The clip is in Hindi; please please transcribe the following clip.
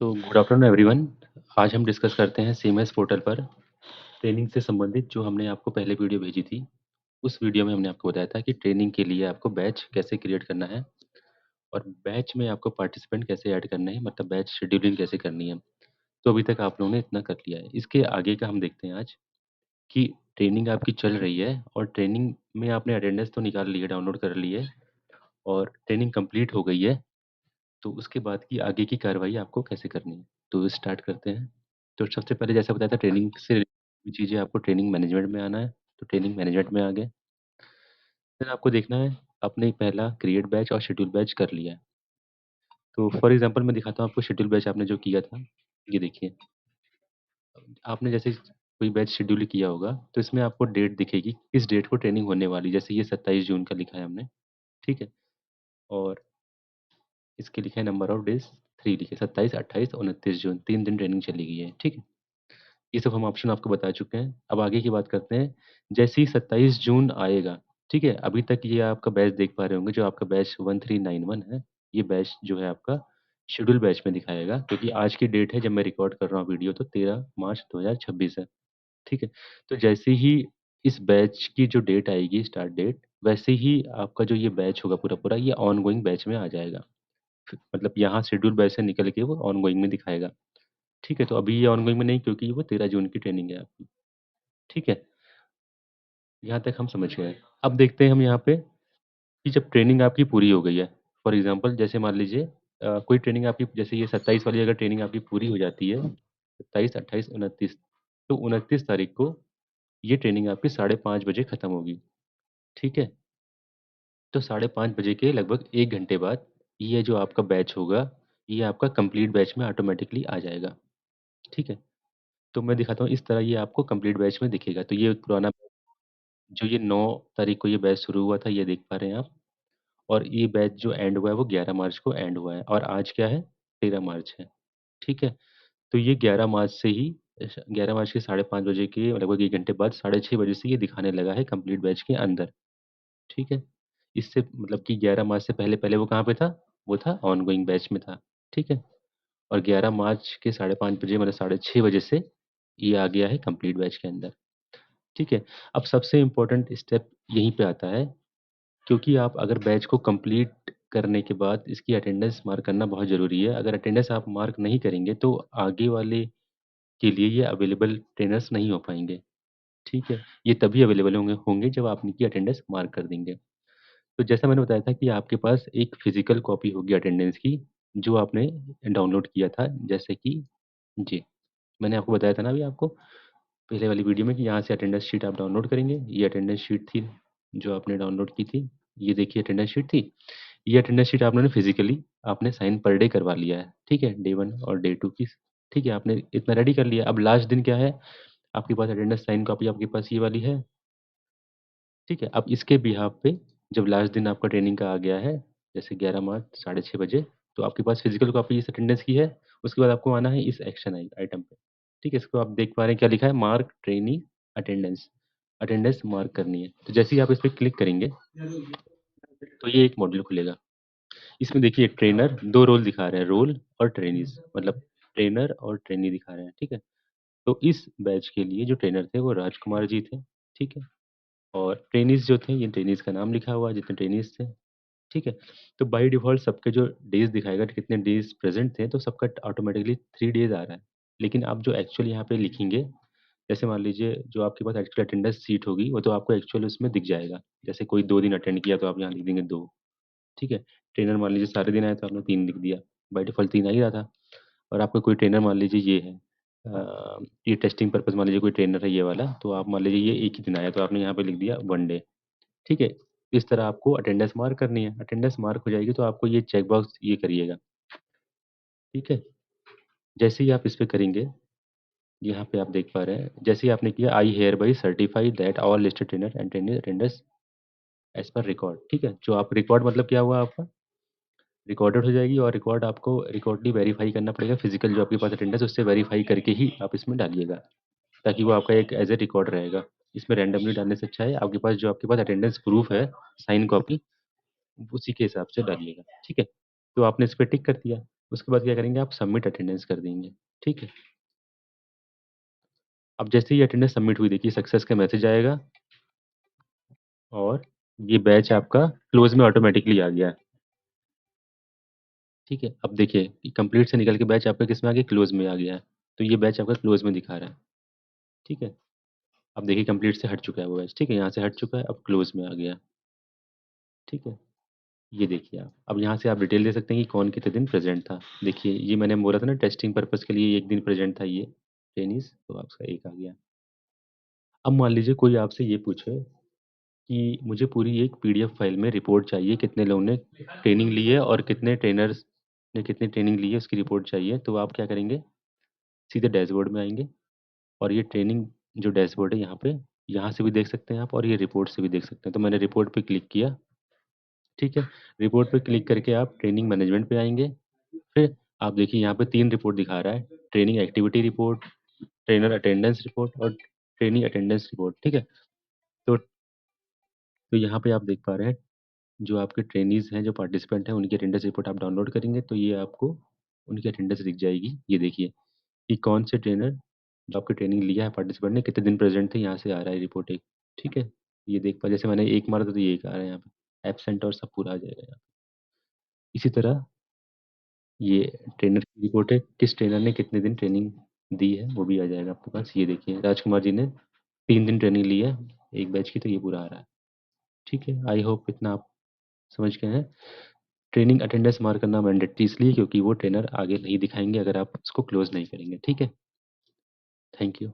तो गुड आफ्टरनून एवरीवन। आज हम डिस्कस करते हैं सीएमएस पोर्टल पर ट्रेनिंग से संबंधित जो हमने आपको पहले वीडियो भेजी थी। उस वीडियो में हमने आपको बताया था कि ट्रेनिंग के लिए आपको बैच कैसे क्रिएट करना है और बैच में आपको पार्टिसिपेंट कैसे ऐड करने हैं, मतलब बैच शेड्यूलिंग कैसे करनी है। तो अभी तक आप लोगों ने इतना कर लिया है। इसके आगे का हम देखते हैं आज कि ट्रेनिंग आपकी चल रही है और ट्रेनिंग में आपने अटेंडेंस तो निकाल ली है, डाउनलोड कर ली है और ट्रेनिंग कंप्लीट हो गई है। तो उसके बाद की आगे की कार्रवाई आपको कैसे करनी है, तो स्टार्ट करते हैं। तो सबसे पहले जैसा बताया था ट्रेनिंग से रिलेटेड चीज़ें आपको ट्रेनिंग मैनेजमेंट में आना है, तो ट्रेनिंग मैनेजमेंट में आ गए। फिर आपको देखना है आपने पहला क्रिएट बैच और शेड्यूल बैच कर लिया है। तो फॉर एग्ज़ाम्पल मैं दिखाता हूँ आपको शेड्यूल बैच आपने जो किया था। ये देखिए, आपने जैसे कोई बैच शेड्यूल किया होगा, तो इसमें आपको डेट दिखेगी, किस डेट को ट्रेनिंग होने वाली। जैसे ये 27 जून का लिखा है हमने, ठीक है? और इसके लिखा है नंबर ऑफ डेज़ 3 लिखे 27, 28, 29 जून 3 दिन ट्रेनिंग चली गई है, ठीक है? ये सब हम ऑप्शन आपको बता चुके हैं। अब आगे की बात करते हैं। जैसे ही 27 जून आएगा, ठीक है? अभी तक ये आपका बैच देख पा रहे होंगे, जो आपका बैच 1391 है, ये बैच जो है आपका शेड्यूल बैच में दिखाएगा, क्योंकि आज की डेट है जब मैं रिकॉर्ड कर रहा हूँ वीडियो, तो 13 मार्च 2026 है, ठीक है? तो जैसे ही इस बैच की जो डेट आएगी, स्टार्ट डेट, वैसे ही आपका जो ये बैच होगा पूरा-पूरा, ये ऑनगोइंग बैच में आ जाएगा। मतलब यहाँ शेड्यूल बैच से निकल के वो ऑनगोइंग में दिखाएगा। ठीक है, तो अभी ये ऑनगोइंग में नहीं, क्योंकि वो 13 जून की ट्रेनिंग है आपकी, ठीक है? यहाँ तक हम समझ गए। अब देखते हैं हम यहाँ पे कि जब ट्रेनिंग आपकी पूरी हो गई है, फॉर एग्ज़ाम्पल जैसे मान लीजिए कोई ट्रेनिंग आपकी, जैसे ये 27 वाली अगर ट्रेनिंग आपकी पूरी हो जाती है, 27, 28, 29, तो 29 तारीख को ये ट्रेनिंग आपकी 5:30 बजे खत्म होगी, ठीक है? तो 5:30 बजे के लगभग 1 घंटे बाद ये जो आपका बैच होगा, ये आपका कंप्लीट बैच में ऑटोमैटिकली आ जाएगा, ठीक है? तो मैं दिखाता हूँ, इस तरह ये आपको कंप्लीट बैच में दिखेगा। तो ये पुराना जो ये 9 तारीख को ये बैच शुरू हुआ था, ये देख पा रहे हैं आप, और ये बैच जो एंड हुआ है वो 11 मार्च को एंड हुआ है, और आज क्या है, 13 मार्च है, ठीक है? तो ये 11 मार्च से ही 11 मार्च के 5:30 बजे के लगभग 1 घंटे बाद 6:30 बजे से ये दिखाने लगा है कंप्लीट बैच के अंदर, ठीक है? इससे मतलब कि 11 मार्च से पहले-पहले वो कहाँ पे था? वो था ऑनगोइंग बैच में था, ठीक है? और 11 मार्च के 5:30 बजे मतलब 6:30 बजे से ये आ गया है कंप्लीट बैच के अंदर, ठीक है? अब सबसे इम्पोर्टेंट स्टेप यहीं पे आता है, क्योंकि आप अगर बैच को कंप्लीट करने के बाद इसकी अटेंडेंस मार्क करना बहुत ज़रूरी है। अगर अटेंडेंस आप मार्क नहीं करेंगे, तो आगे वाले के लिए ये अवेलेबल ट्रेनर्स नहीं हो पाएँगे, ठीक है? ये तभी अवेलेबल होंगे होंगे जब आप इनकी अटेंडेंस मार्क कर देंगे। तो जैसा मैंने बताया था कि आपके पास एक फ़िज़िकल कॉपी होगी अटेंडेंस की, जो आपने डाउनलोड किया था, जैसे कि जी, मैंने आपको बताया था ना अभी आपको पहले वाली वीडियो में कि यहाँ से अटेंडेंस शीट आप डाउनलोड करेंगे। ये अटेंडेंस शीट थी जो आपने डाउनलोड की थी। ये देखिए अटेंडेंस शीट थी। ये अटेंडेंस शीट आपने फिज़िकली आपने साइन पर डे करवा लिया है, ठीक है? डे 1 और डे 2 की, ठीक है? आपने इतना रेडी कर लिया। अब लास्ट दिन क्या है, आपके पास अटेंडेंस साइन कॉपी आपके पास ये वाली है, ठीक है? अब इसके बिहाफ़ पे जब लास्ट दिन आपका ट्रेनिंग का आ गया है, जैसे 11 मार्च 6:30 बजे, तो आपके पास फिज़िकल कॉपी इस अटेंडेंस की है। उसके बाद आपको आना है इस एक्शन आइटम पे, ठीक है? इसको आप देख पा रहे हैं क्या लिखा है, mark trainee attendance, attendance mark करनी है। तो जैसे ही आप इस पे क्लिक करेंगे, तो ये एक मॉड्यूल खुलेगा। इसमें देखिए ट्रेनर 2 रोल दिखा रहे हैं, रोल और ट्रेनीज़, मतलब ट्रेनर और ट्रेनी दिखा रहे हैं, ठीक है? तो इस बैच के लिए जो ट्रेनर थे वो राजकुमार जी थे, ठीक है? और ट्रेनीज़ जो थे, ये ट्रेनीज़ का नाम लिखा हुआ है जितने ट्रेनीज़ थे, ठीक है? तो बाय डिफ़ॉल्ट सबके जो डेज़ दिखाएगा कि कितने डेज़ प्रेज़ेंट थे, तो सबका ऑटोमैटिकली 3 डेज़ आ रहा है। लेकिन आप जो एक्चुअल यहाँ पे लिखेंगे, जैसे मान लीजिए जो आपके पास एक्चुअल अटेंडेंस शीट होगी, वो तो आपको एक्चुअल उसमें दिख जाएगा। जैसे कोई 2 दिन अटेंड किया तो आप यहाँ लिख देंगे 2, ठीक है? ट्रेनर मान लीजिए सारे दिन आए तो आपने 3 लिख दिया, बाय डिफ़ॉल्ट 3 आ ही रहा था। और आपका कोई ट्रेनर मान लीजिए ये है, ये टेस्टिंग पर्पज़ मान लीजिए कोई ट्रेनर है ये वाला, तो आप मान लीजिए ये 1 ही दिन आया, तो आपने यहाँ पे लिख दिया 1 डे। ठीक है? इस तरह आपको अटेंडेंस मार्क करनी है। अटेंडेंस मार्क हो जाएगी तो आपको ये चेक बॉक्स ये करिएगा, ठीक है? जैसे ही आप इस पे करेंगे, यहाँ पे आप देख पा रहे हैं, जैसे ही आपने किया I hereby certify that all listed trainer and trainee attendance as per record, ठीक है? जो आप रिकॉर्ड मतलब क्या हुआ आपका? रिकॉर्डेड हो जाएगी और रिकॉर्ड आपको रिकॉर्डली वेरीफाई करना पड़ेगा, फिज़िकल जो आपके पास अटेंडेंस है उससे वेरीफाई करके ही आप इसमें डालिएगा, ताकि वो आपका एक एज़ अ रिकॉर्ड रहेगा। इसमें रैंडमली डालने से अच्छा है आपके पास जो आपके पास अटेंडेंस प्रूफ है, साइन कॉपी, उसी के हिसाब से डालिएगा, ठीक है? तो आपने इस पे टिक कर दिया, उसके बाद क्या करेंगे आप सबमिट अटेंडेंस कर देंगे, ठीक है? अब जैसे ही अटेंडेंस सबमिट हुई देखिए सक्सेस का मैसेज आएगा और ये बैच आपका क्लोज़ में ऑटोमैटिकली आ गया है, ठीक है? अब देखिए कि कंप्लीट से निकल के बैच आपका किस में आ गया? क्लोज़ में आ गया है। तो ये बैच आपका क्लोज़ में दिखा रहा है, ठीक है? अब देखिए कंप्लीट से हट चुका है वो बैच, ठीक है? यहाँ से हट चुका है, अब क्लोज़ में आ गया, ठीक है? ये देखिए आप। अब यहाँ से आप डिटेल दे सकते हैं कि कौन कितने दिन प्रेज़ेंट था। देखिए ये मैंने बोला था ना टेस्टिंग पर्पज़ के लिए 1 दिन प्रेज़ेंट था ये ट्रेनीज़, तो आपका 1 आ गया। अब मान लीजिए कोई आपसे ये पूछे कि मुझे पूरी एक पीडीएफ फाइल में रिपोर्ट चाहिए, कितने लोगों ने ट्रेनिंग ली है और कितने ट्रेनर्स ने कितनी ट्रेनिंग ली है उसकी रिपोर्ट चाहिए, तो आप क्या करेंगे, सीधे डैशबोर्ड में आएँगे और ये ट्रेनिंग जो डैशबोर्ड है यहाँ पे, यहाँ से भी देख सकते हैं आप और ये रिपोर्ट से भी देख सकते हैं। तो मैंने रिपोर्ट पे क्लिक किया, ठीक है? रिपोर्ट पे क्लिक करके आप ट्रेनिंग मैनेजमेंट पे आएँगे, फिर आप देखिए यहाँ पे 3 रिपोर्ट दिखा रहा है, training activity report, trainer attendance report और ट्रेनी अटेंडेंस रिपोर्ट, ठीक है? तो यहाँ पे आप देख पा रहे हैं जो आपके ट्रेनीज़ हैं, जो पार्टिसिपेंट हैं, उनकी अटेंडेंस रिपोर्ट आप डाउनलोड करेंगे तो ये आपको उनकी अटेंडेंस दिख जाएगी। ये देखिए कि कौन से ट्रेनर जो आपकी ट्रेनिंग लिया है पार्टिसिपेंट ने कितने दिन प्रेज़ेंट थे, यहाँ से आ रहा है रिपोर्ट एक, ठीक है? ये देख पा जैसे मैंने 1 मारा था तो ये 1 आ रहा है यहाँ पे, एब्सेंट और सब पूरा आ जाएगा यहाँ पे। इसी तरह ये ट्रेनर की रिपोर्ट है, किस ट्रेनर ने कितने दिन ट्रेनिंग दी है, वो भी आ जाएगा आपके पास। ये देखिए राजकुमार जी ने 3 दिन ट्रेनिंग ली है, 1 बैच की तो ये पूरा आ रहा है। ठीक है, आई होप इतना आप समझ गए हैं। ट्रेनिंग अटेंडेंस मार्क करना मैंडेटरी इसलिए क्योंकि वो ट्रेनर आगे नहीं दिखाएँगे अगर आप उसको क्लोज़ नहीं करेंगे, ठीक है? Thank you.